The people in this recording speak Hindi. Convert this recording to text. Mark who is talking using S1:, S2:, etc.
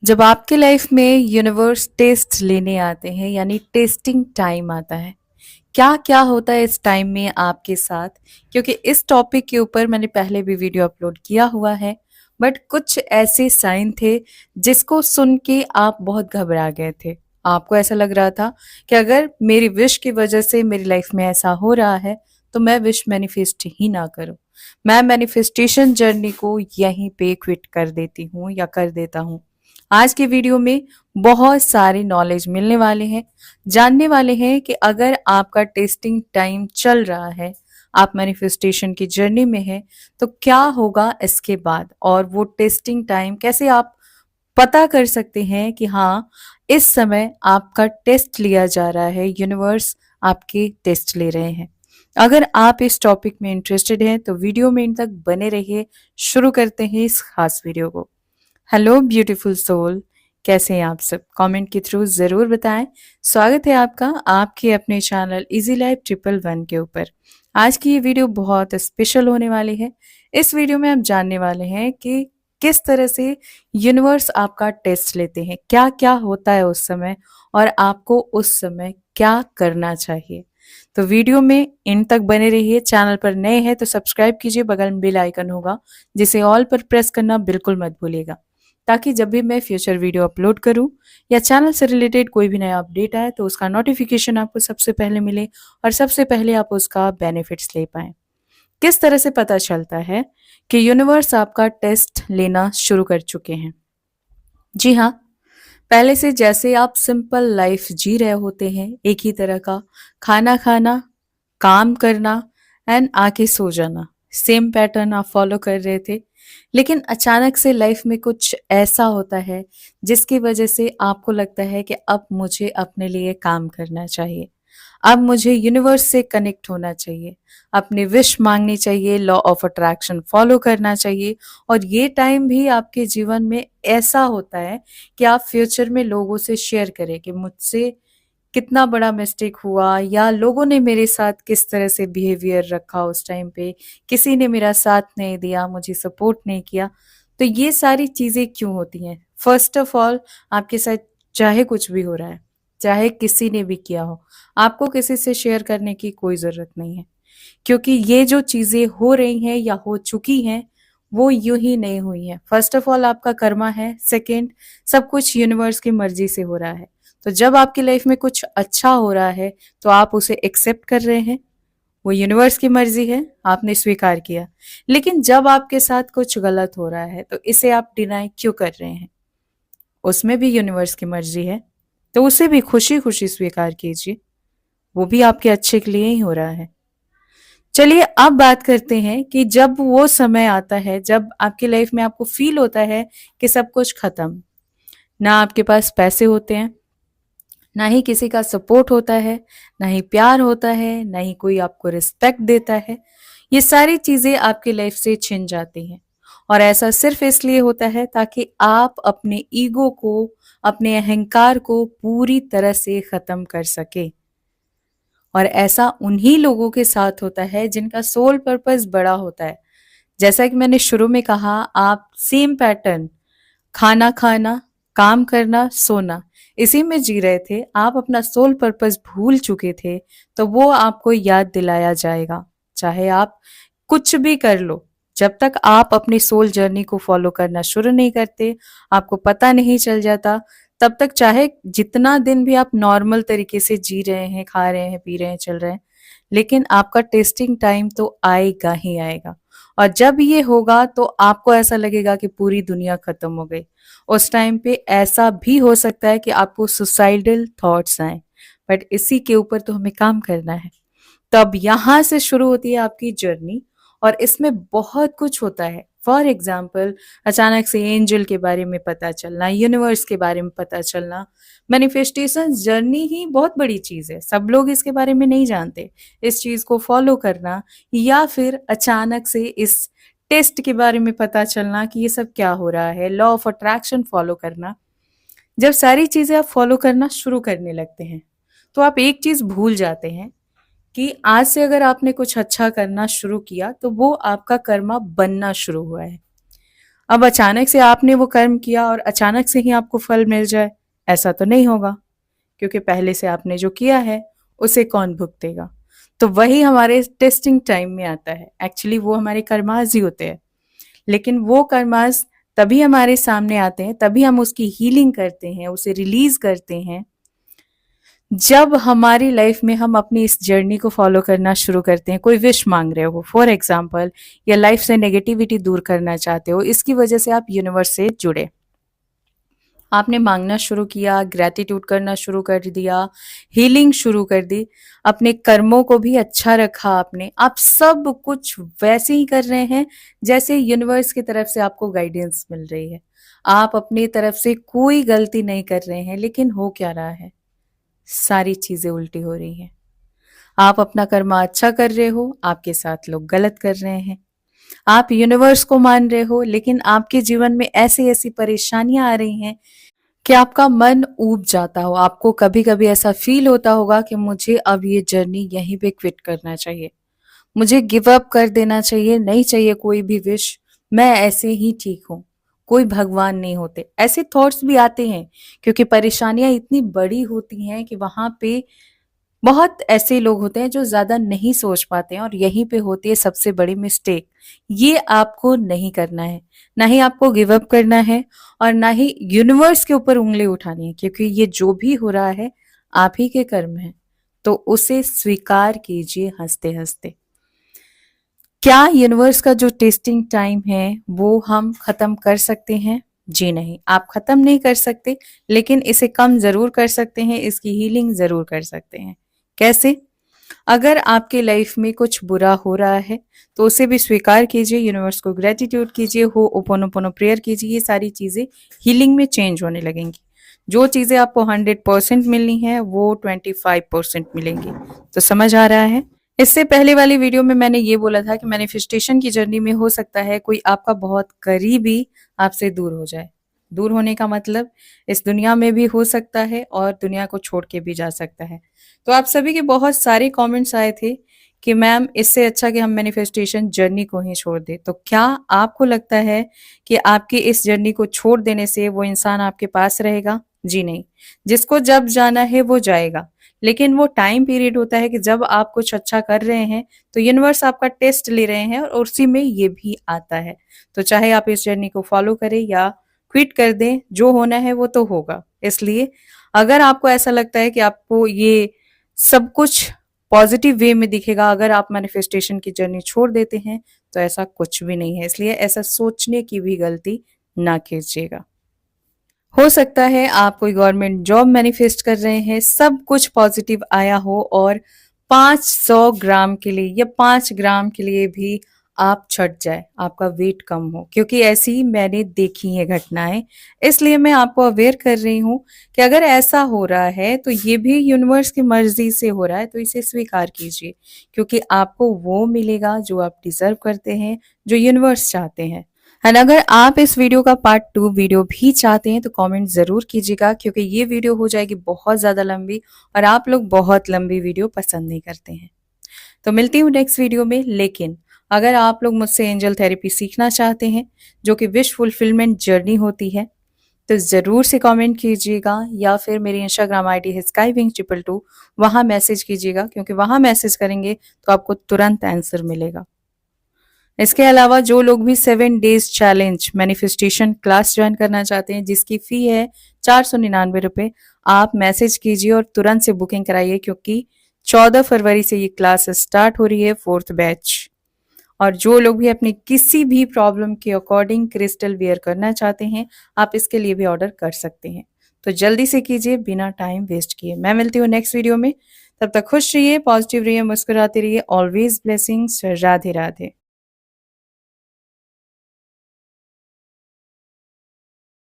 S1: जब आपके लाइफ में यूनिवर्स टेस्ट लेने आते हैं यानी टेस्टिंग टाइम आता है, क्या क्या होता है इस टाइम में आपके साथ? क्योंकि इस टॉपिक के ऊपर मैंने पहले भी वीडियो अपलोड किया हुआ है, बट कुछ ऐसे साइन थे जिसको सुन के आप बहुत घबरा गए थे। आपको ऐसा लग रहा था कि अगर मेरी विश की वजह से मेरी लाइफ में ऐसा हो रहा है तो मैं विश मैनिफेस्ट ही ना करूं। मैं मैनिफेस्टेशन जर्नी को यहीं पे क्विट कर देती हूँ या कर देता हूँ। आज की वीडियो में बहुत सारे नॉलेज मिलने वाले हैं, जानने वाले हैं कि अगर आपका टेस्टिंग टाइम चल रहा है, आप मैनिफेस्टेशन की जर्नी में हैं, तो क्या होगा इसके बाद और वो टेस्टिंग टाइम कैसे आप पता कर सकते हैं कि हाँ, इस समय आपका टेस्ट लिया जा रहा है, यूनिवर्स आपके टेस्ट ले रहे हैं। अगर आप इस टॉपिक में इंटरेस्टेड हैं तो वीडियो में इन तक बने रहिए। शुरू करते हैं इस खास वीडियो को। हेलो ब्यूटीफुल सोल, कैसे हैं आप सब? कमेंट के थ्रू ज़रूर बताएं। स्वागत है आपका आपके अपने चैनल इजी लाइफ 111 के ऊपर। आज की ये वीडियो बहुत स्पेशल होने वाली है। इस वीडियो में आप जानने वाले हैं कि किस तरह से यूनिवर्स आपका टेस्ट लेते हैं, क्या क्या होता है उस समय और आपको उस समय क्या करना चाहिए। तो वीडियो में इन तक बने रहिए। चैनल पर नए हैं तो सब्सक्राइब कीजिए, बगल में बेल आइकन होगा जिसे ऑल पर प्रेस करना बिल्कुल मत भूलिएगा, ताकि जब भी मैं फ्यूचर वीडियो अपलोड करूं या चैनल से रिलेटेड कोई भी नया अपडेट आए तो उसका नोटिफिकेशन आपको सबसे पहले मिले और सबसे पहले आप उसका बेनिफिट्स ले पाएं। किस तरह से पता चलता है कि यूनिवर्स आपका टेस्ट लेना शुरू कर चुके हैं? जी हाँ, पहले से जैसे आप सिंपल लाइफ जी रहे होते हैं, एक ही तरह का खाना खाना, काम करना एंड आके सो जाना, सेम पैटर्न आप फॉलो कर रहे थे। लेकिन अचानक से लाइफ में कुछ ऐसा होता है जिसकी वजह से आपको लगता है कि अब मुझे अपने लिए काम करना चाहिए, अब मुझे यूनिवर्स से कनेक्ट होना चाहिए, अपनी विश मांगनी चाहिए, लॉ ऑफ अट्रैक्शन फॉलो करना चाहिए। और ये टाइम भी आपके जीवन में ऐसा होता है कि आप फ्यूचर में लोगों से शेयर करें कि मुझसे कितना बड़ा मिस्टेक हुआ या लोगों ने मेरे साथ किस तरह से बिहेवियर रखा उस टाइम पे, किसी ने मेरा साथ नहीं दिया, मुझे सपोर्ट नहीं किया। तो ये सारी चीज़ें क्यों होती हैं? फर्स्ट ऑफ ऑल, आपके साथ चाहे कुछ भी हो रहा है, चाहे किसी ने भी किया हो, आपको किसी से शेयर करने की कोई ज़रूरत नहीं है, क्योंकि ये जो चीज़ें हो रही हैं या हो चुकी हैं, वो यूं ही नहीं हुई हैं। फर्स्ट ऑफ ऑल आपका कर्मा है, सेकंड सब कुछ यूनिवर्स की मर्जी से हो रहा है। तो जब आपकी लाइफ में कुछ अच्छा हो रहा है तो आप उसे एक्सेप्ट कर रहे हैं, वो यूनिवर्स की मर्जी है, आपने स्वीकार किया। लेकिन जब आपके साथ कुछ गलत हो रहा है तो इसे आप डिनाई क्यों कर रहे हैं? उसमें भी यूनिवर्स की मर्जी है, तो उसे भी खुशी खुशी स्वीकार कीजिए, वो भी आपके अच्छे के लिए ही हो रहा है। चलिए अब बात करते हैं कि जब वो समय आता है जब आपकी लाइफ में आपको फील होता है कि सब कुछ खत्म, ना आपके पास पैसे होते हैं, ना ही किसी का सपोर्ट होता है, ना ही प्यार होता है, ना ही कोई आपको रिस्पेक्ट देता है। ये सारी चीजें आपकी लाइफ से छिन जाती हैं और ऐसा सिर्फ इसलिए होता है ताकि आप अपने ईगो को, अपने अहंकार को पूरी तरह से खत्म कर सके। और ऐसा उन्हीं लोगों के साथ होता है जिनका सोल पर्पस बड़ा होता है। जैसा कि मैंने शुरू में कहा, आप सेम पैटर्न, खाना खाना, काम करना, सोना, इसी में जी रहे थे, आप अपना सोल पर्पस भूल चुके थे, तो वो आपको याद दिलाया जाएगा। चाहे आप कुछ भी कर लो, जब तक आप अपनी सोल जर्नी को फॉलो करना शुरू नहीं करते, आपको पता नहीं चल जाता, तब तक चाहे जितना दिन भी आप नॉर्मल तरीके से जी रहे हैं, खा रहे हैं, पी रहे हैं, चल रहे हैं, लेकिन आपका टेस्टिंग टाइम तो आएगा ही आएगा। और जब ये होगा तो आपको ऐसा लगेगा कि पूरी दुनिया खत्म हो गई। उस टाइम पे ऐसा भी हो सकता है कि आपको सुसाइडल थॉट्स आए, बट इसी के ऊपर तो हमें काम करना है। तब यहाँ से शुरू होती है आपकी जर्नी और इसमें बहुत कुछ होता है। फॉर एग्जाम्पल, अचानक से एंजल के बारे में पता चलना, यूनिवर्स के बारे में पता चलना। मैनिफेस्टेशन जर्नी ही बहुत बड़ी चीज़ है, सब लोग इसके बारे में नहीं जानते। इस चीज़ को फॉलो करना या फिर अचानक से इस टेस्ट के बारे में पता चलना कि ये सब क्या हो रहा है, लॉ ऑफ अट्रैक्शन फॉलो करना। जब सारी चीज़ें आप फॉलो करना शुरू करने लगते हैं तो आप एक चीज़ भूल जाते हैं कि आज से अगर आपने कुछ अच्छा करना शुरू किया तो वो आपका कर्मा बनना शुरू हुआ है। अब अचानक से आपने वो कर्म किया और अचानक से ही आपको फल मिल जाए, ऐसा तो नहीं होगा, क्योंकि पहले से आपने जो किया है उसे कौन भुगतेगा। तो वही हमारे टेस्टिंग टाइम में आता है। एक्चुअली वो हमारे कर्माज ही होते हैं, लेकिन वो कर्मास तभी हमारे सामने आते हैं, तभी हम उसकी हीलिंग करते हैं, उसे रिलीज करते हैं, जब हमारी लाइफ में हम अपनी इस जर्नी को फॉलो करना शुरू करते हैं। कोई विश मांग रहे हो फॉर एग्जाम्पल, या लाइफ से नेगेटिविटी दूर करना चाहते हो, इसकी वजह से आप यूनिवर्स से जुड़े, आपने मांगना शुरू किया, ग्रेटिट्यूड करना शुरू कर दिया, हीलिंग शुरू कर दी, अपने कर्मों को भी अच्छा रखा आपने, आप सब कुछ वैसे ही कर रहे हैं जैसे यूनिवर्स की तरफ से आपको गाइडेंस मिल रही है। आप अपनी तरफ से कोई गलती नहीं कर रहे हैं, लेकिन हो क्या रहा है, सारी चीजें उल्टी हो रही हैं। आप अपना कर्मा अच्छा कर रहे हो, आपके साथ लोग गलत कर रहे हैं। आप यूनिवर्स को मान रहे हो, लेकिन आपके जीवन में ऐसी ऐसी परेशानियां आ रही हैं कि आपका मन ऊब जाता हो। आपको कभी कभी ऐसा फील होता होगा कि मुझे अब ये जर्नी यहीं पे क्विट करना चाहिए, मुझे गिव अप कर देना चाहिए, नहीं चाहिए कोई भी विश, मैं ऐसे ही ठीक हूँ, कोई भगवान नहीं होते, ऐसे थॉट्स भी आते हैं। क्योंकि परेशानियां इतनी बड़ी होती हैं कि वहां पे बहुत ऐसे लोग होते हैं जो ज्यादा नहीं सोच पाते हैं, और यहीं पे होती है सबसे बड़ी मिस्टेक। ये आपको नहीं करना है, ना ही आपको गिव अप करना है, और ना ही यूनिवर्स के ऊपर उंगली उठानी है, क्योंकि ये जो भी हो रहा है आप ही के कर्म है। तो उसे स्वीकार कीजिए हंसते हंसते। क्या यूनिवर्स का जो टेस्टिंग टाइम है वो हम खत्म कर सकते हैं? जी नहीं, आप खत्म नहीं कर सकते, लेकिन इसे कम जरूर कर सकते हैं, इसकी हीलिंग जरूर कर सकते हैं। कैसे? अगर आपके लाइफ में कुछ बुरा हो रहा है तो उसे भी स्वीकार कीजिए, यूनिवर्स को ग्रेटिट्यूड कीजिए, हो ओपोनोपोनो प्रेयर कीजिए, ये सारी चीजें हीलिंग में चेंज होने लगेंगी। जो चीजें आपको 100% मिलनी है वो 25% मिलेंगी। तो समझ आ रहा है? इससे पहले वाली वीडियो में मैंने ये बोला था कि मैनिफेस्टेशन की जर्नी में हो सकता है कोई आपका बहुत करीबी आपसे दूर हो जाए। दूर होने का मतलब इस दुनिया में भी हो सकता है और दुनिया को छोड़ के भी जा सकता है। तो आप सभी के बहुत सारे कमेंट्स आए थे कि मैम इससे अच्छा कि हम मैनिफेस्टेशन जर्नी को ही छोड़ दें। तो क्या आपको लगता है कि आपकी इस जर्नी को छोड़ देने से वो इंसान आपके पास रहेगा? जी नहीं। जिसको जब जाना है वो जाएगा, लेकिन वो टाइम पीरियड होता है कि जब आप कुछ अच्छा कर रहे हैं तो यूनिवर्स आपका टेस्ट ले रहे हैं, और उसी में ये भी आता है। तो चाहे आप इस जर्नी को फॉलो करें या क्विट कर दें, जो होना है वो तो होगा। इसलिए अगर आपको ऐसा लगता है कि आपको ये सब कुछ पॉजिटिव वे में दिखेगा अगर आप मैनिफेस्टेशन की जर्नी छोड़ देते हैं, तो ऐसा कुछ भी नहीं है। इसलिए ऐसा सोचने की भी गलती ना कीजिएगा। हो सकता है आप कोई गवर्नमेंट जॉब मैनिफेस्ट कर रहे हैं, सब कुछ पॉजिटिव आया हो, और 500 ग्राम के लिए या 5 ग्राम के लिए भी आप छट जाए, आपका वेट कम हो, क्योंकि ऐसी मैंने देखी है घटनाएं। इसलिए मैं आपको अवेयर कर रही हूँ कि अगर ऐसा हो रहा है तो ये भी यूनिवर्स की मर्जी से हो रहा है, तो इसे स्वीकार कीजिए, क्योंकि आपको वो मिलेगा जो आप डिजर्व करते हैं, जो यूनिवर्स चाहते हैं। एंड अगर आप इस वीडियो का पार्ट 2 वीडियो भी चाहते हैं तो कमेंट जरूर कीजिएगा, क्योंकि ये वीडियो हो जाएगी बहुत ज्यादा लंबी, और आप लोग बहुत लंबी वीडियो पसंद नहीं करते हैं। तो मिलती हूँ नेक्स्ट वीडियो में। लेकिन अगर आप लोग मुझसे एंजल थेरेपी सीखना चाहते हैं, जो कि विश फुलफिलमेंट जर्नी होती है, तो जरूर से कमेंट कीजिएगा, या फिर मेरी इंस्टाग्राम आईडी है skywing222, वहां मैसेज कीजिएगा, क्योंकि वहां मैसेज करेंगे तो आपको तुरंत आंसर मिलेगा। इसके अलावा जो लोग भी 7 days challenge manifestation class join करना चाहते हैं, जिसकी फी है 499 रुपए, आप मैसेज कीजिए और तुरंत से बुकिंग कराइए, क्योंकि 14 फरवरी से ये क्लास स्टार्ट हो रही है, 4th बैच। और जो लोग भी अपनी किसी भी प्रॉब्लम के अकॉर्डिंग क्रिस्टल वेयर करना चाहते हैं, आप इसके लिए भी ऑर्डर कर सकते हैं। तो जल्दी से कीजिए बिना टाइम वेस्ट किए। मैं मिलती हूँ नेक्स्ट वीडियो में। तब तक खुश रहिए, पॉजिटिव रहिए, मुस्कुराते रहिए। Always blessings. राधे राधे।